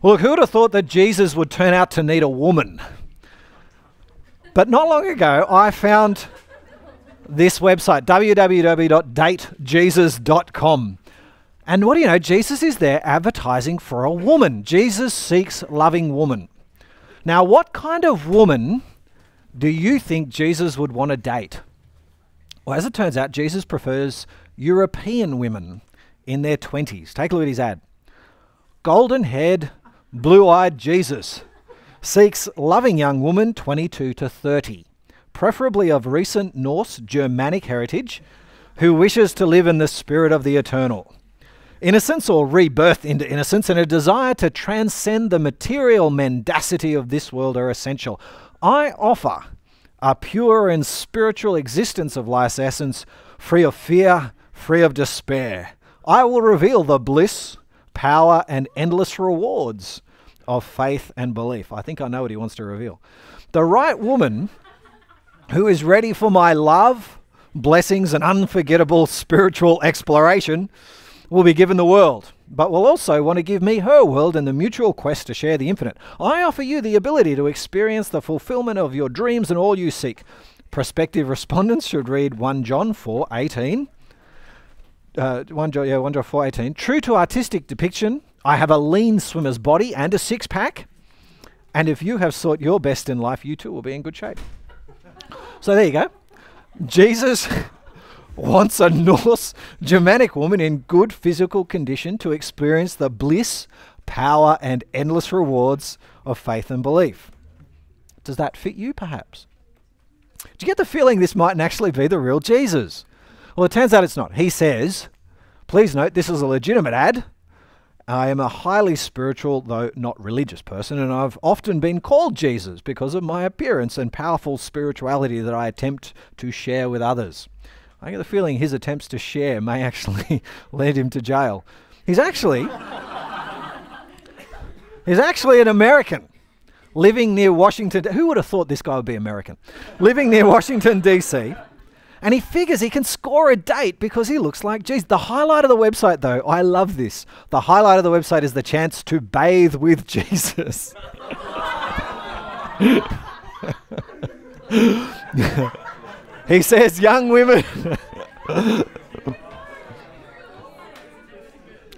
Look, who would have thought that Jesus would turn out to need a woman? But not long ago, I found this website, www.datejesus.com. And what do you know? Jesus is there advertising for a woman. Jesus seeks loving woman. Now, what kind of woman do you think Jesus would want to date? Well, as it turns out, Jesus prefers European women in their 20s. Take a look at his ad. Golden-haired, blue-eyed Jesus seeks loving young woman 22 to 30, preferably of recent Norse Germanic heritage, who wishes to live in the spirit of the eternal. Innocence or rebirth into innocence and a desire to transcend the material mendacity of this world are essential. I offer a pure and spiritual existence of life's essence, free of fear, free of despair. I will reveal the bliss, power, and endless rewards of faith and belief. I think I know what he wants to reveal. The right woman who is ready for my love, blessings, and unforgettable spiritual exploration will be given the world, but will also want to give me her world in the mutual quest to share the infinite. I offer you the ability to experience the fulfillment of your dreams and all you seek. Prospective respondents should read 1 John 4:18. 1 John 4:18. True to artistic depiction, I have a lean swimmer's body and a six-pack. And if you have sought your best in life, you too will be in good shape. So there you go. Jesus wants a Norse Germanic woman in good physical condition to experience the bliss, power, and endless rewards of faith and belief. Does that fit you, perhaps? Do you get the feeling this might actually be the real Jesus? Well, it turns out it's not. He says, please note, this is a legitimate ad. I am a highly spiritual, though not religious person, and I've often been called Jesus because of my appearance and powerful spirituality that I attempt to share with others. I get the feeling his attempts to share may actually lead him to jail. He's actually an American living near Washington. Who would have thought this guy would be American? Living near Washington, D.C., and he figures he can score a date because he looks like Jesus. The highlight of the website, though, I love this. The highlight of the website is the chance to bathe with Jesus. He says, young women.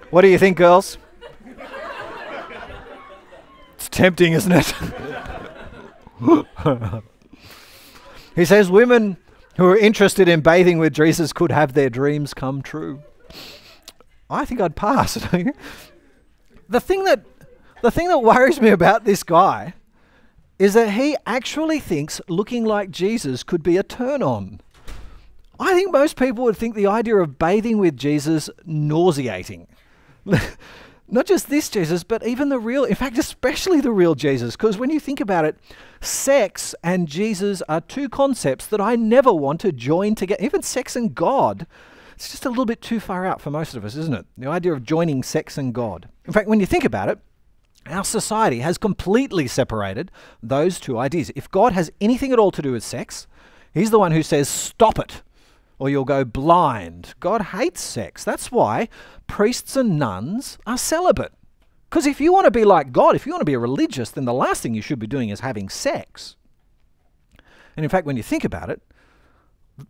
What do you think, girls? It's tempting, isn't it? He says, women who are interested in bathing with Jesus could have their dreams come true. I think I'd pass. The thing that worries me about this guy is that he actually thinks looking like Jesus could be a turn-on. I think most people would think the idea of bathing with Jesus nauseating. Not just this Jesus, but even the real, in fact, especially the real Jesus. Because when you think about it, sex and Jesus are two concepts that I never want to join together. Even sex and God, it's just a little bit too far out for most of us, isn't it? The idea of joining sex and God. In fact, when you think about it, our society has completely separated those two ideas. If God has anything at all to do with sex, he's the one who says, stop it, or you'll go blind. God hates sex. That's why priests and nuns are celibate. Because if you want to be like God, if you want to be a religious, then the last thing you should be doing is having sex. And in fact, when you think about it,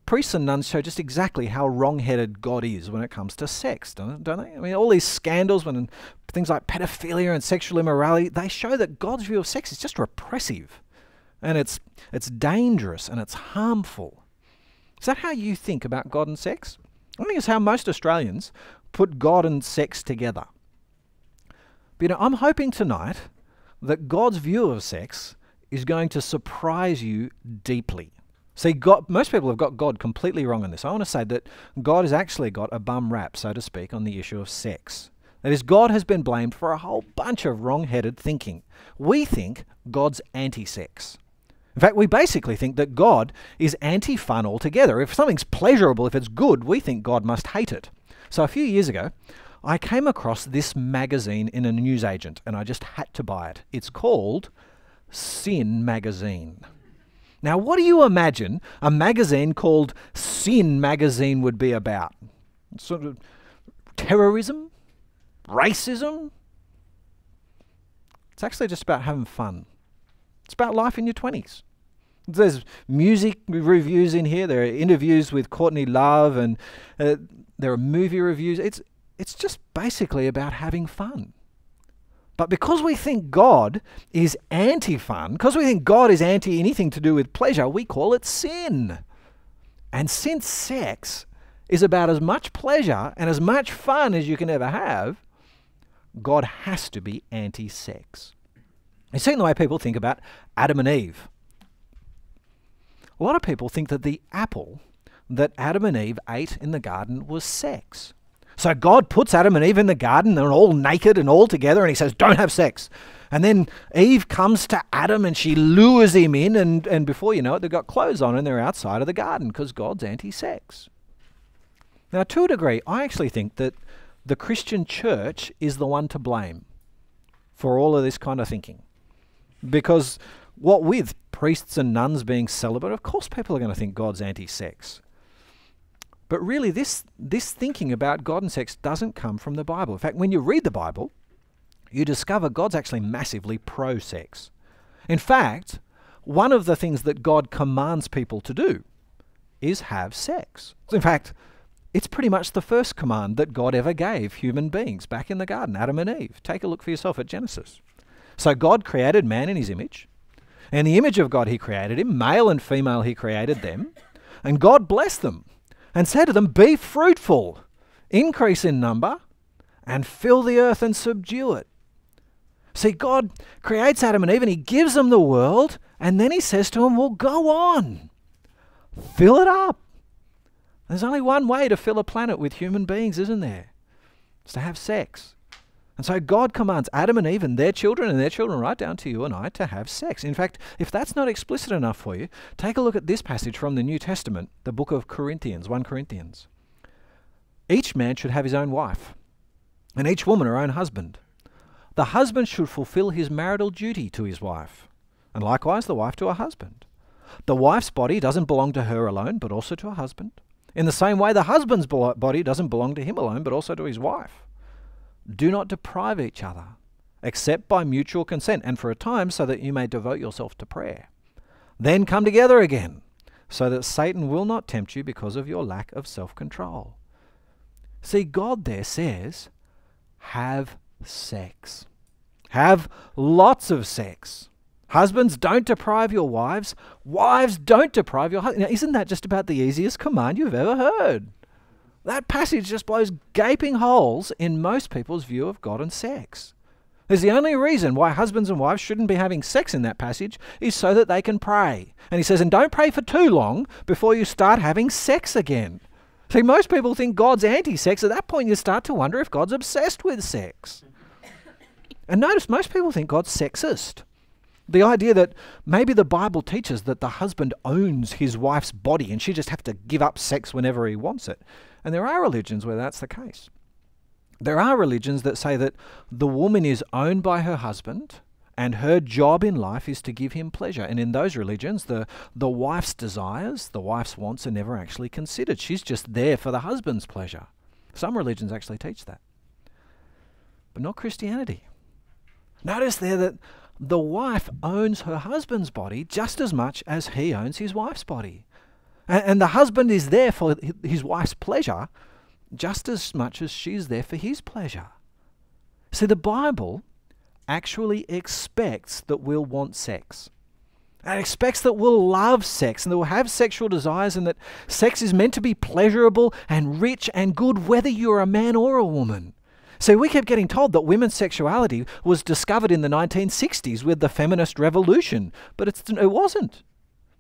priests and nuns show just exactly how wrong-headed God is when it comes to sex, don't they? I mean, all these scandals, when things like pedophilia and sexual immorality, they show that God's view of sex is just repressive. And it's dangerous and it's harmful. Is that how you think about God and sex? I think it's how most Australians put God and sex together. But I'm hoping tonight that God's view of sex is going to surprise you deeply. See, most people have got God completely wrong on this. I want to say that God has actually got a bum rap, so to speak, on the issue of sex. That is, God has been blamed for a whole bunch of wrong-headed thinking. We think God's anti-sex. In fact, we basically think that God is anti-fun altogether. If something's pleasurable, if it's good, we think God must hate it. So a few years ago, I came across this magazine in a newsagent, and I just had to buy it. It's called Sin Magazine. Now, what do you imagine a magazine called Sin Magazine would be about? Sort of terrorism? Racism? It's actually just about having fun. It's about life in your 20s. There's music reviews in here. There are interviews with Courtney Love, and there are movie reviews. It's just basically about having fun. But because we think God is anti-fun, because we think God is anti anything to do with pleasure, we call it sin. And since sex is about as much pleasure and as much fun as you can ever have, God has to be anti-sex. You've seen the way people think about Adam and Eve. A lot of people think that the apple that Adam and Eve ate in the garden was sex. So God puts Adam and Eve in the garden, they're all naked and all together, and he says, don't have sex. And then Eve comes to Adam and she lures him in, and before you know it, they've got clothes on and they're outside of the garden because God's anti-sex. Now, to a degree, I actually think that the Christian church is the one to blame for all of this kind of thinking. Because what with priests and nuns being celibate, of course people are going to think God's anti-sex. But really, this thinking about God and sex doesn't come from the Bible. In fact, when you read the Bible, you discover God's actually massively pro-sex. In fact, one of the things that God commands people to do is have sex. In fact, it's pretty much the first command that God ever gave human beings back in the garden, Adam and Eve. Take a look for yourself at Genesis. So God created man in his image. In the image of God he created him, male and female he created them. And God blessed them and said to them, be fruitful, increase in number, and fill the earth and subdue it. See, God creates Adam and Eve and he gives them the world, and then he says to them, well, go on, fill it up. There's only one way to fill a planet with human beings, isn't there? It's to have sex. And so God commands Adam and Eve and their children right down to you and I to have sex. In fact, if that's not explicit enough for you, take a look at this passage from the New Testament, the book of Corinthians, 1 Corinthians. Each man should have his own wife, and each woman her own husband. The husband should fulfill his marital duty to his wife, and likewise the wife to her husband. The wife's body doesn't belong to her alone, but also to her husband. In the same way, the husband's body doesn't belong to him alone, but also to his wife. Do not deprive each other, except by mutual consent, and for a time, so that you may devote yourself to prayer. Then come together again, so that Satan will not tempt you because of your lack of self-control. See, God there says, have sex. Have lots of sex. Husbands, don't deprive your wives. Wives, don't deprive your husbands. Now, isn't that just about the easiest command you've ever heard? That passage just blows gaping holes in most people's view of God and sex. There's the only reason why husbands and wives shouldn't be having sex in that passage is so that they can pray. And he says, and don't pray for too long before you start having sex again. See, most people think God's anti-sex. At that point, you start to wonder if God's obsessed with sex. And notice, most people think God's sexist. The idea that maybe the Bible teaches that the husband owns his wife's body and she just has to give up sex whenever he wants it. And there are religions where that's the case. There are religions that say that the woman is owned by her husband and her job in life is to give him pleasure. And in those religions, the wife's desires, the wife's wants are never actually considered. She's just there for the husband's pleasure. Some religions actually teach that. But not Christianity. Notice there that the wife owns her husband's body just as much as he owns his wife's body. And the husband is there for his wife's pleasure just as much as she's there for his pleasure. See, the Bible actually expects that we'll want sex. And it expects that we'll love sex and that we'll have sexual desires and that sex is meant to be pleasurable and rich and good whether you're a man or a woman. So we kept getting told that women's sexuality was discovered in the 1960s with the feminist revolution, but it wasn't.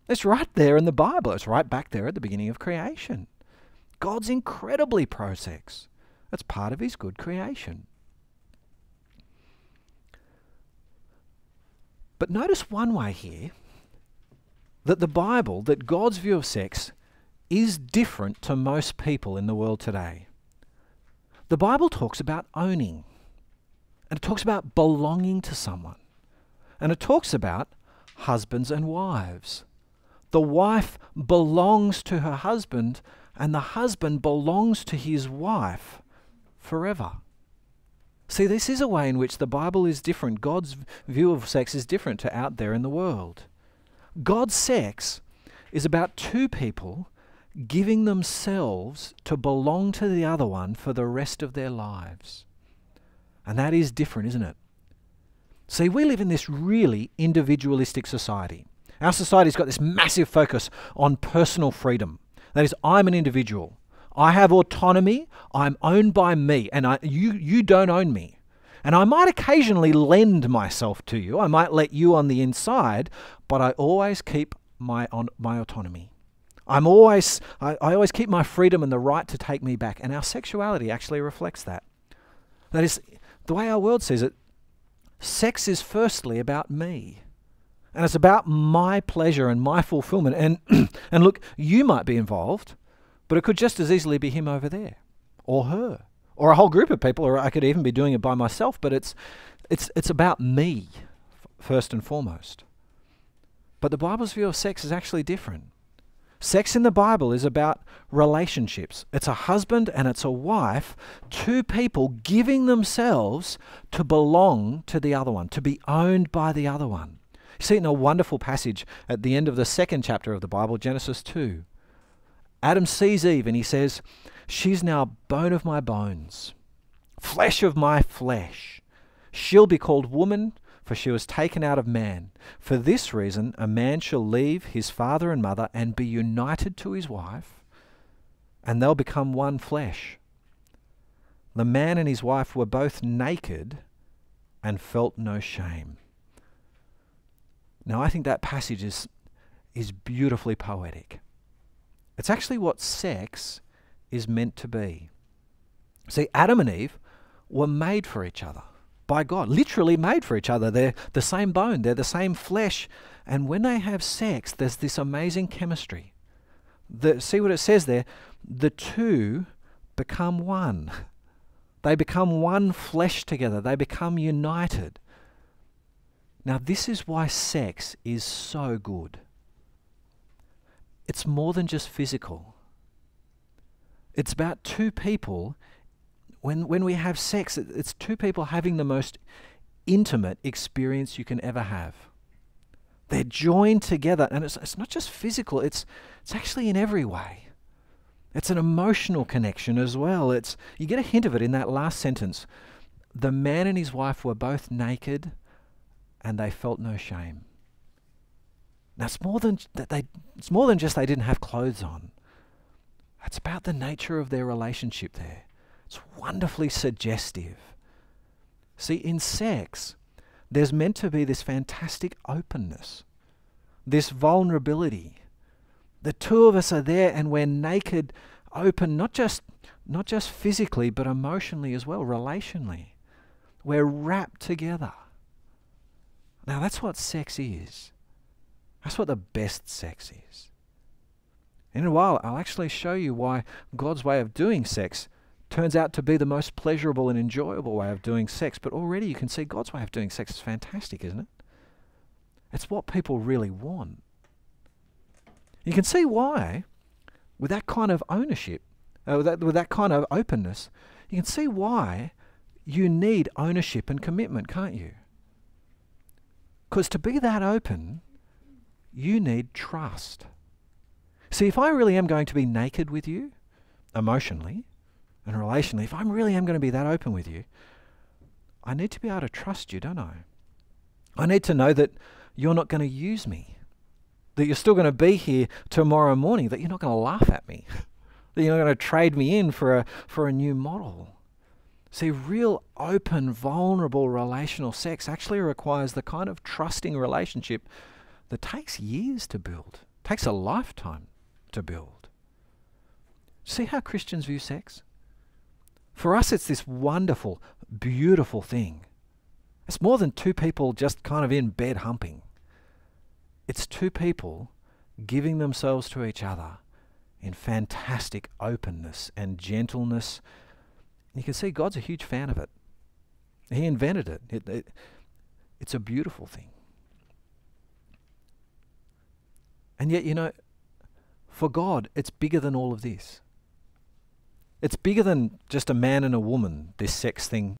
It's right there in the Bible. It's right back there at the beginning of creation. God's incredibly pro-sex. That's part of his good creation. But notice one way here that the Bible, that God's view of sex is different to most people in the world today. The Bible talks about owning, and it talks about belonging to someone, and it talks about husbands and wives. The wife belongs to her husband, and the husband belongs to his wife forever. See, See, this is a way in which the Bible is different. God's view of sex is different to out there in the world. God's sex is about two people giving themselves to belong to the other one for the rest of their lives. And that is different, isn't it? See, we live in this really individualistic society. Our society's got this massive focus on personal freedom. That is, I'm an individual. I have autonomy. I'm owned by me, and you don't own me. And I might occasionally lend myself to you. I might let you on the inside, but I always keep my autonomy. I always keep my freedom and the right to take me back. And our sexuality actually reflects that. That is, the way our world sees it, sex is firstly about me. And it's about my pleasure and my fulfillment. And and look, you might be involved, but it could just as easily be him over there, or her, or a whole group of people, or I could even be doing it by myself. But it's about me first and foremost. But the Bible's view of sex is actually different. Sex in the Bible is about relationships. It's a husband and it's a wife, two people giving themselves to belong to the other one, to be owned by the other one. You see it in a wonderful passage at the end of the second chapter of the Bible, Genesis 2. Adam sees Eve and he says, "She's now bone of my bones, flesh of my flesh. She'll be called woman, for she was taken out of man. For this reason, a man shall leave his father and mother and be united to his wife, and they'll become one flesh." The man and his wife were both naked and felt no shame. Now, I think that passage is beautifully poetic. It's actually what sex is meant to be. See, Adam and Eve were made for each other by God, literally made for each other. They're the same bone, they're the same flesh. And when they have sex, there's this amazing chemistry. See what it says there? The two become one. They become one flesh together. They become united. Now, this is why sex is so good. It's more than just physical. It's about two people. When we have sex, it's two people having the most intimate experience you can ever have. They're joined together, and it's not just physical, it's actually in every way. It's an emotional connection as well. You get a hint of it in that last sentence. The man and his wife were both naked, and they felt no shame. Now, it's more than just they didn't have clothes on. It's about the nature of their relationship there. It's wonderfully suggestive. See, in sex, there's meant to be this fantastic openness, this vulnerability. The two of us are there and we're naked, open, not just physically, but emotionally as well, relationally. We're wrapped together. Now, that's what sex is. That's what the best sex is. In a while, I'll actually show you why God's way of doing sex turns out to be the most pleasurable and enjoyable way of doing sex. But already you can see God's way of doing sex is fantastic, isn't it? It's what people really want. You can see why, with that kind of ownership, with that kind of openness, you can see why you need ownership and commitment, can't you? Because to be that open, you need trust. See, if I really am going to be naked with you, emotionally and relationally, if I really am going to be that open with you, I need to be able to trust you, don't I? I need to know that you're not going to use me, that you're still going to be here tomorrow morning, that you're not going to laugh at me, that you're not going to trade me in for a new model. See, real open, vulnerable relational sex actually requires the kind of trusting relationship that takes years to build, takes a lifetime to build. See how Christians view sex? For us, it's this wonderful, beautiful thing. It's more than two people just kind of in bed humping. It's two people giving themselves to each other in fantastic openness and gentleness. You can see God's a huge fan of it. He invented it. It's a beautiful thing. And yet, you know, for God, it's bigger than all of this. It's bigger than just a man and a woman, this sex thing